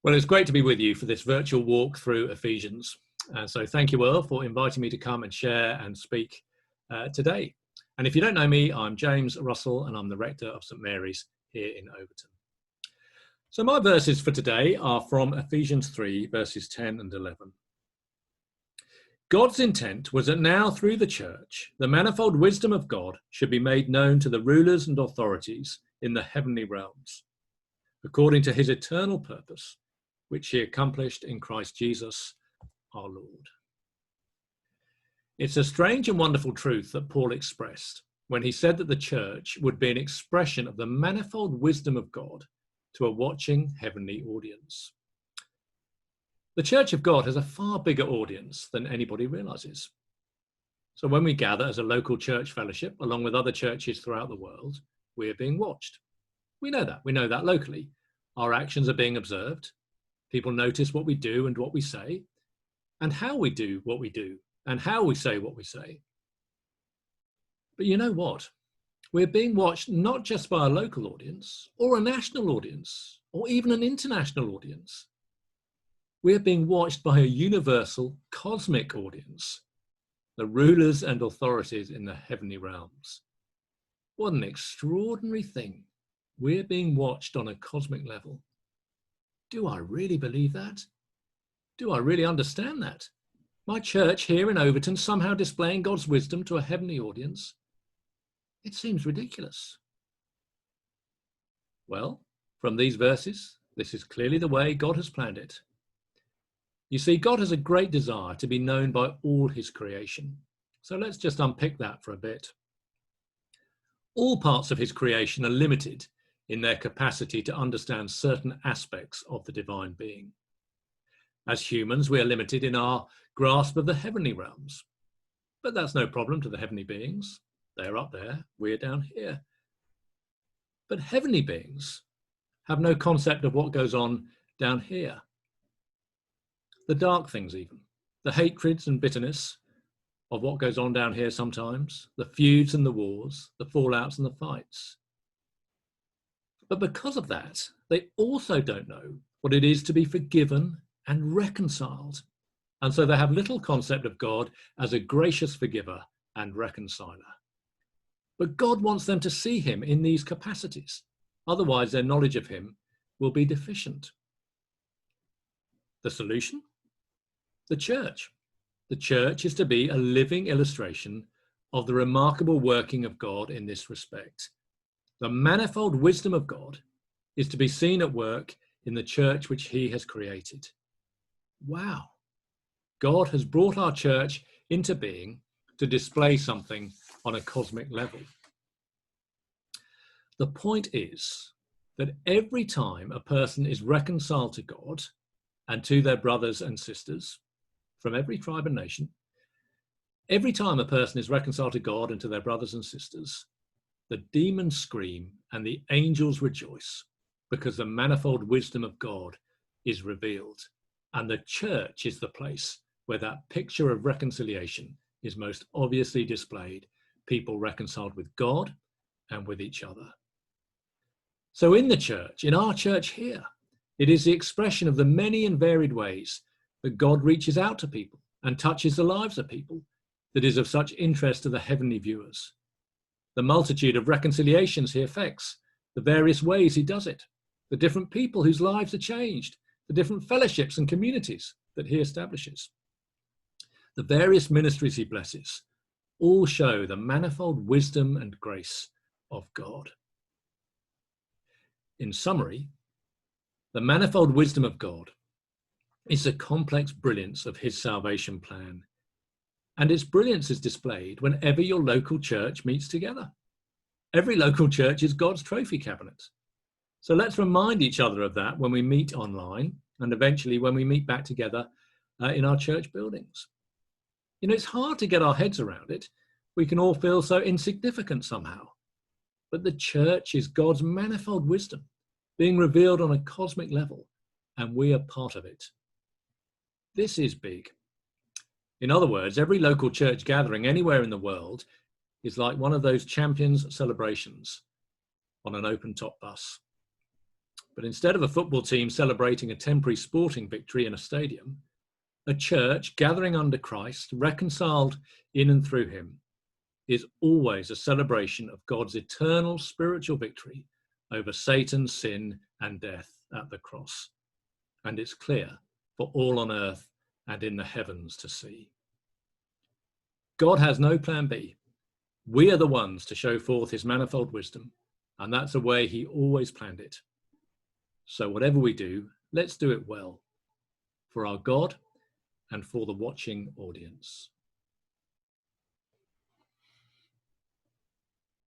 Well, it's great to be with you for this virtual walk through Ephesians. So thank you, Earl, for inviting me to come and share and speak today. And if you don't know me, I'm James Russell, and I'm the Rector of St Mary's here in Overton. So my verses for today are from Ephesians 3, verses 10 and 11. God's intent was that now through the church, the manifold wisdom of God should be made known to the rulers and authorities in the heavenly realms, according to his eternal purpose, which he accomplished in Christ Jesus, our Lord. It's a strange and wonderful truth that Paul expressed when he said that the church would be an expression of the manifold wisdom of God to a watching heavenly audience. The Church of God has a far bigger audience than anybody realizes. So when we gather as a local church fellowship, along with other churches throughout the world, we are being watched. We know that. We know that locally. Our actions are being observed. People notice what we do and what we say, and how we do what we do, and how we say what we say. But you know what? We're being watched not just by a local audience, or a national audience, or even an international audience. We're being watched by a universal, cosmic audience, the rulers and authorities in the heavenly realms. What an extraordinary thing. We're being watched on a cosmic level. Do I really believe that? Do I really understand that? My church here in Overton somehow displaying God's wisdom to a heavenly audience? It seems ridiculous. Well, from these verses, this is clearly the way God has planned it. You see, God has a great desire to be known by all his creation. So let's just unpick that for a bit. All parts of his creation are limited in their capacity to understand certain aspects of the divine being. As humans, we are limited in our grasp of the heavenly realms. But that's no problem to the heavenly beings. They're up there, we're down here. But heavenly beings have no concept of what goes on down here. The dark things even, the hatreds and bitterness of what goes on down here sometimes, the feuds and the wars, the fallouts and the fights. But because of that, they also don't know what it is to be forgiven and reconciled. And so they have little concept of God as a gracious forgiver and reconciler. But God wants them to see him in these capacities. Otherwise, their knowledge of him will be deficient. The solution? The church. The church is to be a living illustration of the remarkable working of God in this respect. The manifold wisdom of God is to be seen at work in the church which he has created. Wow. God has brought our church into being to display something on a cosmic level. The point is that every time a person is reconciled to God and to their brothers and sisters from every tribe and nation, every time a person is reconciled to God and to their brothers and sisters, the demons scream and the angels rejoice because the manifold wisdom of God is revealed. And the church is the place where that picture of reconciliation is most obviously displayed, people reconciled with God and with each other. So in the church, in our church here, it is the expression of the many and varied ways that God reaches out to people and touches the lives of people that is of such interest to the heavenly viewers. The multitude of reconciliations he effects, the various ways he does it, the different people whose lives are changed, the different fellowships and communities that he establishes. The various ministries he blesses all show the manifold wisdom and grace of God. In summary, the manifold wisdom of God is the complex brilliance of his salvation plan. And its brilliance is displayed whenever your local church meets together. Every local church is God's trophy cabinet. So let's remind each other of that when we meet online and eventually when we meet back together in our church buildings. You know, it's hard to get our heads around it. We can all feel so insignificant somehow. But the church is God's manifold wisdom being revealed on a cosmic level, and we are part of it. This is big. In other words, every local church gathering anywhere in the world is like one of those champions celebrations on an open top bus. But instead of a football team celebrating a temporary sporting victory in a stadium, a church gathering under Christ, reconciled in and through him, is always a celebration of God's eternal spiritual victory over Satan, sin, and death at the cross. And it's clear for all on earth and in the heavens to see. God has no plan B. We are the ones to show forth his manifold wisdom, and that's the way he always planned it. So whatever we do, let's do it well, for our God and for the watching audience.